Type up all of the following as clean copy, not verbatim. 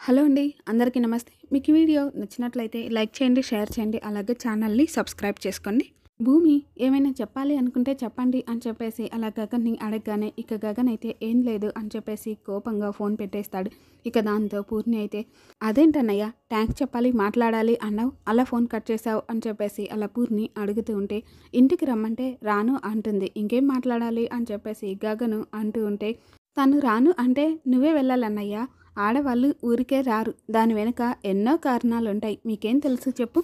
Hello అండి. అందరికీ నమస్తే. మీకు ఈ వీడియో నచ్చినట్లయితే లైక్ చేయండి, షేర్ చేయండి. అలాగే ఛానల్‌ని సబ్స్క్రైబ్ చేసుకోండి. భూమి ఏమైనా చెప్పాలి అనుకుంటే చెప్పండి అని చెప్పేసి అలా గగన్‌ని అడగగానే ఇక గగన్ అయితే ఏం లేదు అని చెప్పేసి కోపంగా ఫోన్ పెట్టేస్తాడు. ఇక దాంతో పూర్ణి అయితే అదేంటన్నయ్య థ్యాంక్స్ చెప్పాలి, మాట్లాడాలి అన్నావు, అలా ఫోన్ కట్ చేసావు అని చెప్పేసి అలా పూర్ణి అడుగుతూ ఉంటే ఇంటికి రమ్మంటే రాను అంటుంది. ఇంకేం మాట్లాడాలి అని చెప్పేసి గగను అంటూ ఉంటే తను రాను అంటే నువ్వే వెళ్ళాలన్నయ్య, ఆడవాళ్ళు ఊరికే రారు, దాని వెనుక ఎన్నో కారణాలుంటాయి, మీకేం తెలుసు చెప్పు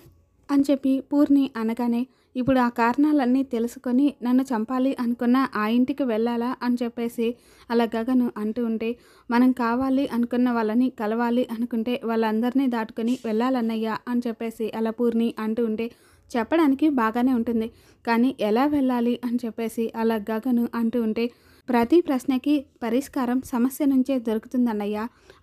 అని చెప్పి పూర్ణి అనగానే ఇప్పుడు ఆ కారణాలన్నీ తెలుసుకొని నన్ను చంపాలి అనుకున్న ఆ ఇంటికి వెళ్ళాలా అని చెప్పేసి అలా గగను అంటూ ఉంటే మనం కావాలి అనుకున్న వాళ్ళని కలవాలి అనుకుంటే వాళ్ళందరినీ దాటుకొని వెళ్ళాలన్నయ్యా అని చెప్పేసి అలా పూర్ణి అంటూ ఉంటే చెప్పడానికి బాగానే ఉంటుంది, కానీ ఎలా వెళ్ళాలి అని చెప్పేసి అలా గగను అంటూ ఉంటే ప్రతి ప్రశ్నకి పరిష్కారం సమస్య నుంచే దొరుకుతుందన్నయ్య,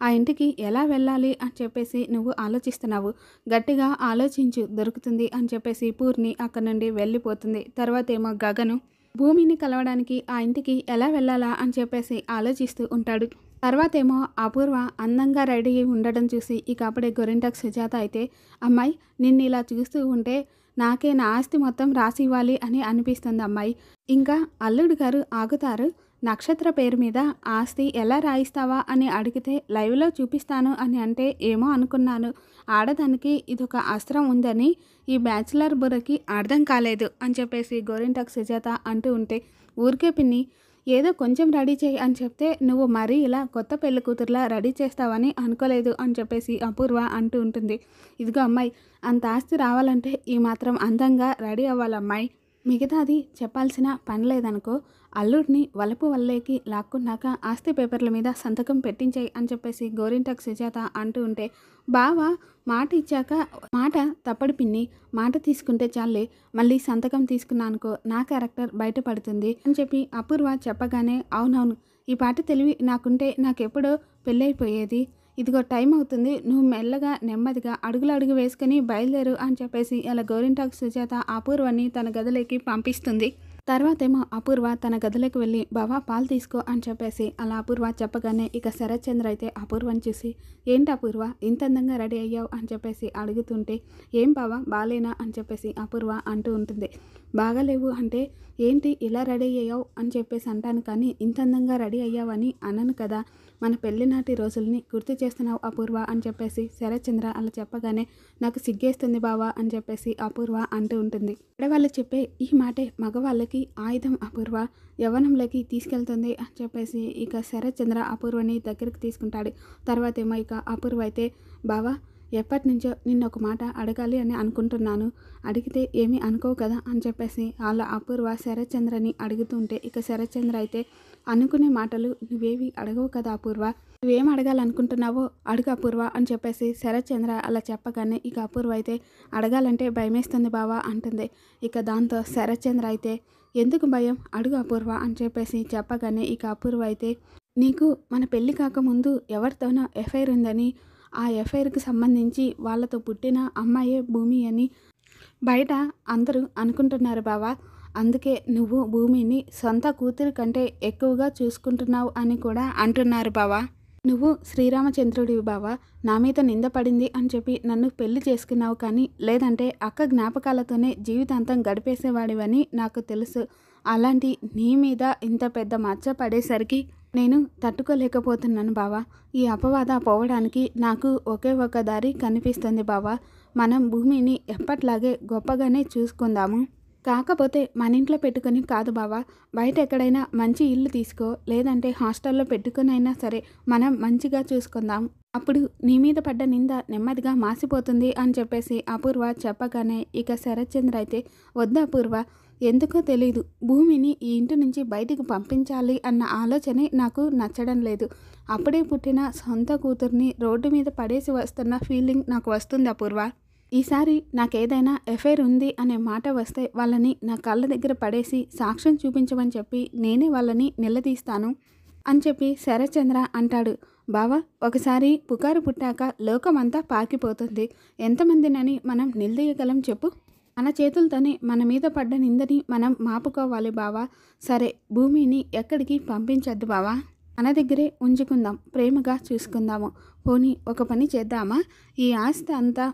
ఆ ఇంటికి ఎలా వెళ్ళాలి అని చెప్పేసి నువ్వు ఆలోచిస్తున్నావు, గట్టిగా ఆలోచించు దొరుకుతుంది అని చెప్పేసి పూర్ణి అక్కడి నుండి వెళ్ళిపోతుంది. తర్వాత ఏమో గగను భూమిని కలవడానికి ఆ ఇంటికి ఎలా వెళ్ళాలా అని చెప్పేసి ఆలోచిస్తూ ఉంటాడు. తర్వాతేమో అపూర్వ అందంగా రెడీ అయి ఉండడం చూసి ఇక అప్పుడే గోరింటాకు సుజాత అయితే అమ్మాయి నిన్ను ఇలా చూస్తూ ఉంటే నాకే నా ఆస్తి మొత్తం రాసి ఇవ్వాలి అని అనిపిస్తుంది అమ్మాయి, ఇంకా అల్లుడు గారు ఆగుతారు, నక్షత్ర పేరు మీద ఆస్తి ఎలా రాయిస్తావా అని అడిగితే లైవ్లో చూపిస్తాను అని అంటే ఏమో అనుకున్నాను, ఆడదానికి ఇదొక అస్త్రం ఉందని ఈ బ్యాచిలర్ బుర్రకి అర్థం కాలేదు అని చెప్పేసి గోరింటాకు సుజాత అంటూ ఉంటే ఊరికే పిన్ని ఏదో కొంచెం రెడీ చేయి అని చెప్తే నువ్వు మరీ ఇలా కొత్త పెళ్లి కూతురులా రెడీ చేస్తావని అనుకోలేదు అని చెప్పేసి అపూర్వ అంటూ ఉంటుంది. ఇదిగో అమ్మాయి, అంత ఆస్తి రావాలంటే ఈ మాత్రం అందంగా రెడీ అవ్వాలమ్మాయి, మిగతాది చెప్పాల్సిన పని లేదనుకో, అల్లుడిని వలపు వల్లేకి లాక్కున్నాక ఆస్తి పేపర్ల మీద సంతకం పెట్టించాయి అని చెప్పేసి గోరింటాకు సుజాత అంటూ ఉంటే బావా మాట ఇచ్చాక మాట తప్పడు పిన్ని, మాట తీసుకుంటే చాలే, మళ్ళీ సంతకం తీసుకున్నా అనుకో నా క్యారెక్టర్ బయటపడుతుంది అని చెప్పి అపూర్వ చెప్పగానే అవునవును, ఈ పాట తెలివి నాకుంటే నాకెప్పుడో పెళ్ళైపోయేది, ఇదిగో టైం అవుతుంది, నువ్వు మెల్లగా నెమ్మదిగా అడుగులు అడుగు వేసుకుని బయలుదేరు అని చెప్పేసి అలా గోరింటాకు సుజాత అపూర్వని తన గదిలోకి పంపిస్తుంది. తర్వాతేమో అపూర్వ తన గదిలోకి వెళ్ళి బావా పాలు తీసుకో అని చెప్పేసి అలా అపూర్వ చెప్పగానే ఇక శరత్చంద్ర అయితే అపూర్వని చూసి ఏంటి అపూర్వ ఇంత అందంగా రెడీ అయ్యావు అని చెప్పేసి అడుగుతుంటే ఏం బావా బాలేనా అని చెప్పేసి అపూర్వ అంటూ ఉంటుంది. బాగాలేవు అంటే ఏంటి ఇలా రెడీ అయ్యావు అని చెప్పేసి అంటాను, కానీ ఇంత అందంగా రెడీ అయ్యావని అనను కదా, మన పెళ్లినాటి రోజుల్ని గుర్తు చేస్తున్నావు అపూర్వ అని చెప్పేసి శరత్చంద్ర అలా చెప్పగానే నాకు సిగ్గేస్తుంది బావా అని చెప్పేసి అపూర్వ అంటూ ఉంటుంది. ఆడవాళ్ళు చెప్పే ఈ మాటే మగవాళ్ళకి ఆయుధం అపూర్వ, యవ్వనంలోకి తీసుకెళ్తుంది అని చెప్పేసి ఇక శరత్చంద్ర అపూర్వని దగ్గరికి తీసుకుంటాడు. తర్వాత ఏమో ఇక అపూర్వ అయితే బావా ఎప్పటి నుంచో నిన్ను ఒక మాట అడగాలి అని అనుకుంటున్నాను, అడిగితే ఏమీ అనుకోవు కదా అని చెప్పేసి అలా అపూర్వ శరత్చంద్రని అడుగుతుంటే ఇక శరత్చంద్ర అయితే అనుకునే మాటలు నువ్వేవి అడగవు కదా అపూర్వ, నువ్వేం అడగాలనుకుంటున్నావో అడుగు అపూర్వ అని చెప్పేసి శరత్చంద్ర అలా చెప్పగానే ఇక అపూర్వ అయితే అడగాలంటే భయమేస్తుంది బావా అంటుంది. ఇక దాంతో శరత్చంద్ర అయితే ఎందుకు భయం, అడుగు అపూర్వ అని చెప్పేసి చెప్పగానే ఇక అపూర్వ అయితే నీకు మన పెళ్ళి కాకముందు ఎవరితోనో ఎఫ్ఐఆర్ ఉందని, ఆ ఎఫ్ఐఆర్కి సంబంధించి వాళ్ళతో పుట్టిన అమ్మాయే భూమి అని బయట అందరూ అనుకుంటున్నారు బావా, అందుకే నువ్వు భూమిని సొంత కూతురి కంటే ఎక్కువగా చూసుకుంటున్నావు అని కూడా అంటున్నారు బావా, నువ్వు శ్రీరామచంద్రుడివి బావా, నా మీద నింద పడింది అని చెప్పి నన్ను పెళ్లి చేసుకున్నావు, కానీ లేదంటే అక్క జ్ఞాపకాలతోనే జీవితాంతం గడిపేసేవాడివని నాకు తెలుసు, అలాంటి నీ మీద ఇంత పెద్ద మచ్చ పడేసరికి నేను తట్టుకోలేకపోతున్నాను బావా, ఈ అపవాద పోవడానికి నాకు ఒకే ఒక దారి కనిపిస్తుంది బావా, మనం భూమిని ఎప్పట్లాగే గొప్పగానే చూసుకుందాము, కాకపోతే మన ఇంట్లో పెట్టుకొని కాదు బావా, బయట ఎక్కడైనా మంచి ఇల్లు తీసుకో, లేదంటే హాస్టల్లో పెట్టుకుని అయినా సరే మనం మంచిగా చూసుకుందాం, అప్పుడు నీ మీద పడ్డ నింద నెమ్మదిగా మాసిపోతుంది అని చెప్పేసి అపూర్వ చెప్పగానే ఇక శరత్చంద్ర అయితే వద్దు అపూర్వ, ఎందుకో తెలీదు భూమిని ఈ ఇంటి నుంచి బయటికి పంపించాలి అన్న ఆలోచనే నాకు నచ్చడం లేదు, అప్పుడే పుట్టిన సొంత కూతుర్ని రోడ్డు మీద పడేసి వస్తున్న ఫీలింగ్ నాకు వస్తుంది అపూర్వ, ఈసారి నాకేదైనా ఎఫ్ఐఆర్ ఉంది అనే మాట వస్తే వాళ్ళని నా కళ్ళ దగ్గర పడేసి సాక్ష్యం చూపించమని చెప్పి నేనే వాళ్ళని నిలదీస్తాను అని చెప్పి శరత్చంద్ర అంటాడు. బావా ఒకసారి పుకారు పుట్టాక లోకమంతా పాకిపోతుంది, ఎంతమందినని మనం నిలదీయగలం చెప్పు, మన చేతులతోనే మన మీద పడ్డ నిందని మనం మాపుకోవాలి బావా, సరే భూమిని ఎక్కడికి పంపించద్దు బావా, మన దగ్గరే ఉంచుకుందాం, ప్రేమగా చూసుకుందాము. పోనీ ఒక పని చేద్దామా, ఈ ఆస్తి అంతా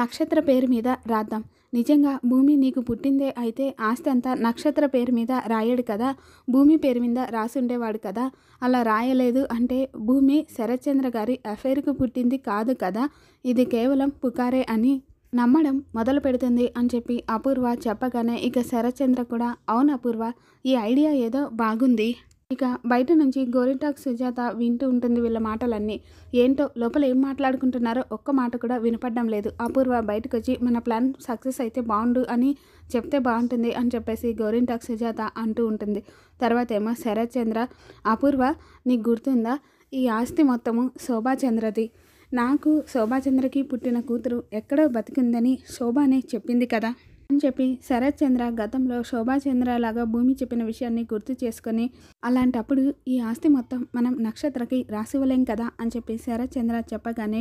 నక్షత్ర పేరు మీద రాద్దాం. నిజంగా భూమి నీకు పుట్టిందే అయితే ఆస్తి అంతా నక్షత్ర పేరు మీద రాయడు కదా, భూమి పేరు మీద రాసుండేవాడు కదా. అలా రాయలేదు అంటే భూమి శరత్చంద్ర గారి అఫైర్కు పుట్టింది కాదు కదా, ఇది కేవలం పుకారే అని నమ్మడం మొదలు పెడుతుంది అని చెప్పి అపూర్వ చెప్పగానే ఇక శరత్చంద్ర కూడా అవును అపూర్వ, ఈ ఐడియా ఏదో బాగుంది. ఇక బయట నుంచి గోరింటాకు సుజాత వింటూ ఉంటుంది వీళ్ళ మాటలన్నీ. ఏంటో లోపల ఏం మాట్లాడుకుంటున్నారో ఒక్క మాట కూడా వినపడడం లేదు. అపూర్వ బయటకు వచ్చి మన ప్లాన్ సక్సెస్ అయితే బాగుండు అని చెప్తే బాగుంటుంది అని చెప్పేసి గోరింటాకు సుజాత అంటూ ఉంటుంది. తర్వాత ఏమో శరత్చంద్ర, అపూర్వ నీకు గుర్తుందా, ఈ ఆస్తి మొత్తము శోభాచంద్రది. నాకు శోభాచంద్రకి పుట్టిన కూతురు ఎక్కడో బతికిందని శోభానే చెప్పింది కదా అని చెప్పి శరత్చంద్ర గతంలో శోభాచంద్ర లాగా భూమి చెప్పిన విషయాన్ని గుర్తు చేసుకొని అలాంటప్పుడు ఈ ఆస్తి మొత్తం మనం నక్షత్రకి రాసివ్వలేం కదా అని చెప్పి శరత్చంద్ర చెప్పగానే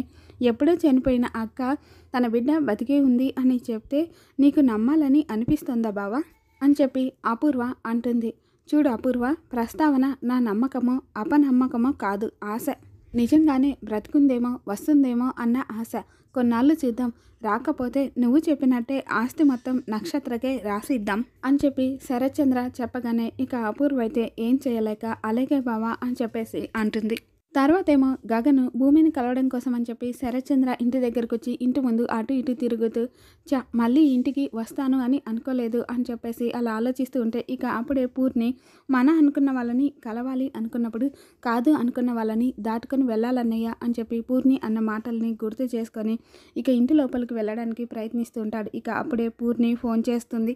ఎప్పుడో చనిపోయిన అక్క తన బిడ్డ బతికే ఉంది అని చెప్తే నీకు నమ్మాలని అనిపిస్తుందా బావా అని చెప్పి అపూర్వ అంటుంది. చూడు అపూర్వ, ప్రస్తావన నా నమ్మకమో అపనమ్మకమో కాదు, ఆశ. నిజంగానే బ్రతుకుందేమో వస్తుందేమో అన్న ఆశ. కొన్నాళ్ళు చూద్దాం, రాకపోతే నువ్వు చెప్పినట్టే ఆస్తి మొత్తం నక్షత్రకే రాసిద్దాం అని చెప్పి శరత్చంద్ర చెప్పగానే ఇక అపూర్వ అయితే ఏం చేయలేక అలాగే బావా అని చెప్పేసి అంటుంది. తర్వాత ఏమో గగను భూమిని కలవడం కోసం అని చెప్పి శరత్చంద్ర ఇంటి దగ్గరకు వచ్చి ఇంటి ముందు అటు ఇటు తిరుగుతూ మళ్ళీ ఇంటికి వస్తాను అని అనుకోలేదు అని చెప్పేసి అలా ఆలోచిస్తూ ఉంటే ఇక అప్పుడే పూర్ణి మన అనుకున్న వాళ్ళని కలవాలి అనుకున్నప్పుడు కాదు అనుకున్న వాళ్ళని దాటుకొని వెళ్ళాలన్నయ్య అని చెప్పి పూర్ణి అన్న మాటల్ని గుర్తు చేసుకొని ఇక ఇంటి లోపలికి వెళ్ళడానికి ప్రయత్నిస్తూ ఉంటాడు. ఇక అప్పుడే పూర్ణి ఫోన్ చేస్తుంది.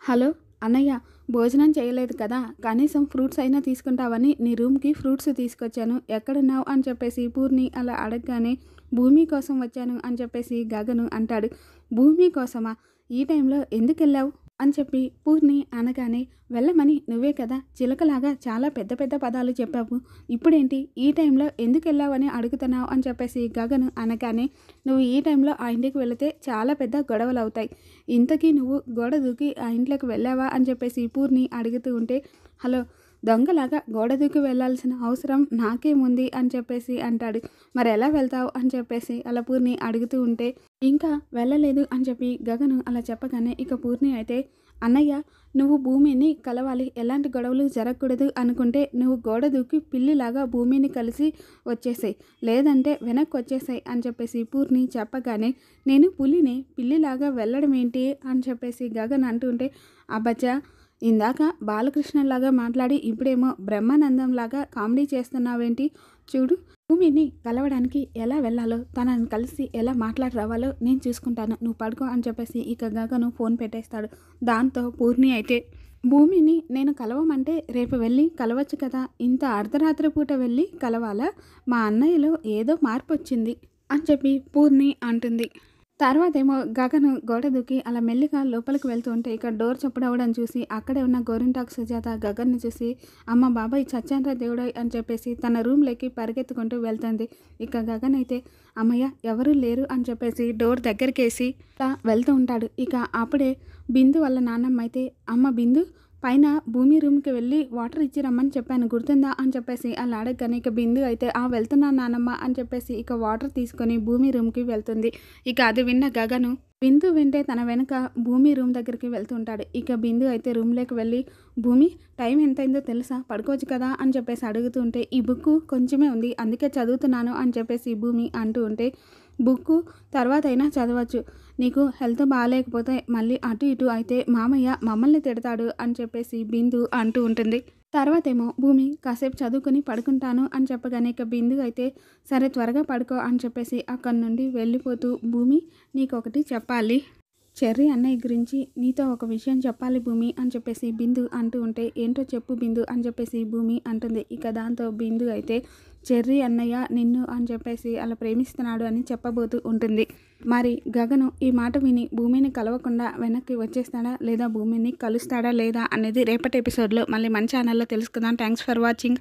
హలో అన్నయ్య, భోజనం చేయలేదు కదా, కనీసం ఫ్రూట్స్ అయినా తీసుకుంటావని నీ రూమ్కి ఫ్రూట్స్ తీసుకొచ్చాను, ఎక్కడున్నావు అని చెప్పేసి పూర్ణి అలా అడగగానే భూమి కోసం వచ్చాను అని చెప్పేసి గగను అంటాడు. భూమి కోసమా, ఈ టైంలో ఎందుకు వెళ్ళావు అని చెప్పి పూర్ణి అనగానే వెళ్ళమని నువ్వే కదా చిలకలాగా చాలా పెద్ద పెద్ద పదాలు చెప్పావు, ఇప్పుడేంటి ఈ టైంలో ఎందుకు వెళ్ళావని అడుగుతున్నావు అని చెప్పేసి గగను అనగానే నువ్వు ఈ టైంలో ఆ ఇంటికి వెళితే చాలా పెద్ద గొడవలు అవుతాయి, ఇంతకీ నువ్వు గోడ దూకి ఆ ఇంట్లోకి వెళ్ళావా అని చెప్పేసి పూర్ణి అడుగుతూ ఉంటే హలో, దొంగలాగా గోడ దూకి వెళ్ళాల్సిన అవసరం నాకేముంది అని చెప్పేసి అంటాడు. మరి ఎలా వెళ్తావు అని చెప్పేసి అలా పూర్ణి అడుగుతూ ఉంటే ఇంకా వెళ్ళలేదు అని చెప్పి గగను అలా చెప్పగానే ఇక పూర్ణి అయితే అన్నయ్య, నువ్వు భూమిని కలవాలి, ఎలాంటి గొడవలు జరగకూడదు అనుకుంటే నువ్వు గోడ దూకి పిల్లిలాగా భూమిని కలిసి వచ్చేసాయి, లేదంటే వెనక్కి వచ్చేసాయి అని చెప్పేసి పూర్ణి చెప్పగానే నేను పులిని పిల్లిలాగా వెళ్ళడం ఏంటి అని చెప్పేసి గగన్ అంటుంటే అబ్బచ్చా, ఇందాక బాలకృష్ణలాగా మాట్లాడి ఇప్పుడేమో బ్రహ్మానందంలాగా కామెడీ చేస్తున్నావేంటి, చూడు భూమిని కలవడానికి ఎలా వెళ్ళాలో తనని కలిసి ఎలా మాట్లాడి రావాలో నేను చూసుకుంటాను, నువ్వు పడుకో అని చెప్పేసి ఇక గగను ఫోన్ పెట్టేస్తాడు. దాంతో పూర్ణి అయితే భూమిని నేను కలవమంటే రేపు వెళ్ళి కలవచ్చు కదా, ఇంత అర్ధరాత్రి పూట వెళ్ళి కలవాలా, మా అన్నయ్యలో ఏదో మార్పు వచ్చింది అని చెప్పి పూర్ణి అంటుంది. తర్వాత ఏమో గగను గోడ దూకి అలా మెల్లిగా లోపలికి వెళ్తూ ఉంటే ఇక డోర్ చప్పుడవడం చూసి అక్కడే ఉన్న గోరింటాకు సుజాత గగన్ని చూసి అమ్మ బాబాయ్ చచ్చాన్రా దేవుడోయ్ అని చెప్పేసి తన రూమ్లోకి పరిగెత్తుకుంటూ వెళ్తుంది. ఇక గగన్ అయితే అమ్మయ్య ఎవరూ లేరు అని చెప్పేసి డోర్ దగ్గరికేసి వెళ్తూ ఉంటాడు. ఇక అప్పుడే బిందు వాళ్ళ నాన్నమ్మ అయితే అమ్మ బిందు, పైన భూమి రూమ్కి వెళ్ళి వాటర్ ఇచ్చి రమ్మని చెప్పాను గుర్తుందా అని చెప్పేసి అలా అడగగానే ఇక బిందు అయితే వెళ్తున్నాను నానమ్మ అని చెప్పేసి ఇక వాటర్ తీసుకొని భూమి రూమ్కి వెళ్తుంది. ఇక అది విన్న గగను బిందు వింటే తన వెనుక భూమి రూమ్ దగ్గరికి వెళ్తుంటాడు. ఇక బిందు అయితే రూమ్లోకి వెళ్ళి భూమి టైం ఎంతైందో తెలుసా, పడుకోవచ్చు కదా అని చెప్పేసి అడుగుతుంటే ఈ బుక్ కొంచెమే ఉంది అందుకే చదువుతున్నాను అని చెప్పేసి భూమి అంటూ ఉంటే బుక్కు తర్వాత అయినా చదవచ్చు, నీకు హెల్త్ బాగాలేకపోతే మళ్ళీ అటు ఇటు అయితే మామయ్య మమ్మల్ని తిడతాడు అని చెప్పేసి బిందు అంటూ ఉంటుంది. తర్వాత ఏమో భూమి కాసేపు చదువుకుని పడుకుంటాను అని చెప్పగానే ఇక బిందు అయితే సరే త్వరగా పడుకో అని చెప్పేసి అక్కడి నుండి వెళ్ళిపోతూ భూమి నీకు ఒకటి చెప్పాలి, చెర్రీ అన్నయ్య గురించి నీతో ఒక విషయం చెప్పాలి భూమి అని చెప్పేసి బిందు అంటూ ఉంటే ఏంటో చెప్పు బిందు అని చెప్పేసి భూమి అంటుంది. ఇక దాంతో బిందు అయితే చెర్రీ అన్నయ్య నిన్ను అని చెప్పేసి అలా ప్రేమిస్తున్నాడు అని చెప్పబోతూ ఉంటుంది. మరి గగను ఈ మాట విని భూమిని కలవకుండా వెనక్కి వచ్చేస్తాడా లేదా భూమిని కలుస్తాడా లేదా అనేది రేపటి ఎపిసోడ్లో మళ్ళీ మన ఛానల్లో తెలుసుకుందాం. Thanks for watching.